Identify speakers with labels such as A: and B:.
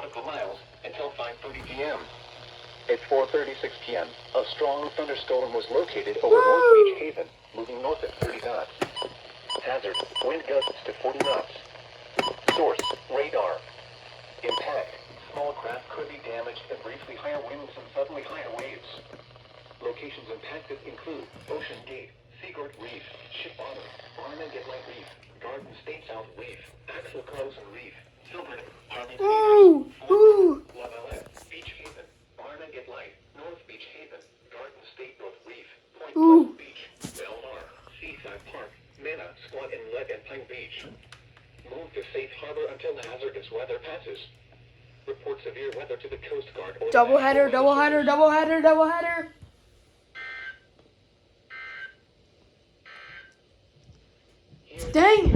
A: nautical miles until 5:30 p.m. At 4:36 p.m., a strong thunderstorm was located over North Beach Haven, moving north at 30 knots. Hazard, wind gusts to 40 knots. Source, radar. Impact, small craft could be damaged and briefly higher winds and suddenly higher waves. Locations impacted include Ocean Gate, Seagirt Reef, Ship Bottom, Barnum and Light Reef, Garden State South Reef, Axel Carlson Reef, Silverton, Harvey Cedars, La Valette, Beach Haven, Barnum and Light, North Beach Haven, Garden State North Reef, Point Pleasant Beach, Belmar, Seaside Park, Mena, Squat Inlet, and Pine Beach. Move to safe harbor until the hazardous weather passes. Report severe weather to the Coast Guard.
B: Doubleheader, doubleheader, doubleheader, doubleheader. Dang.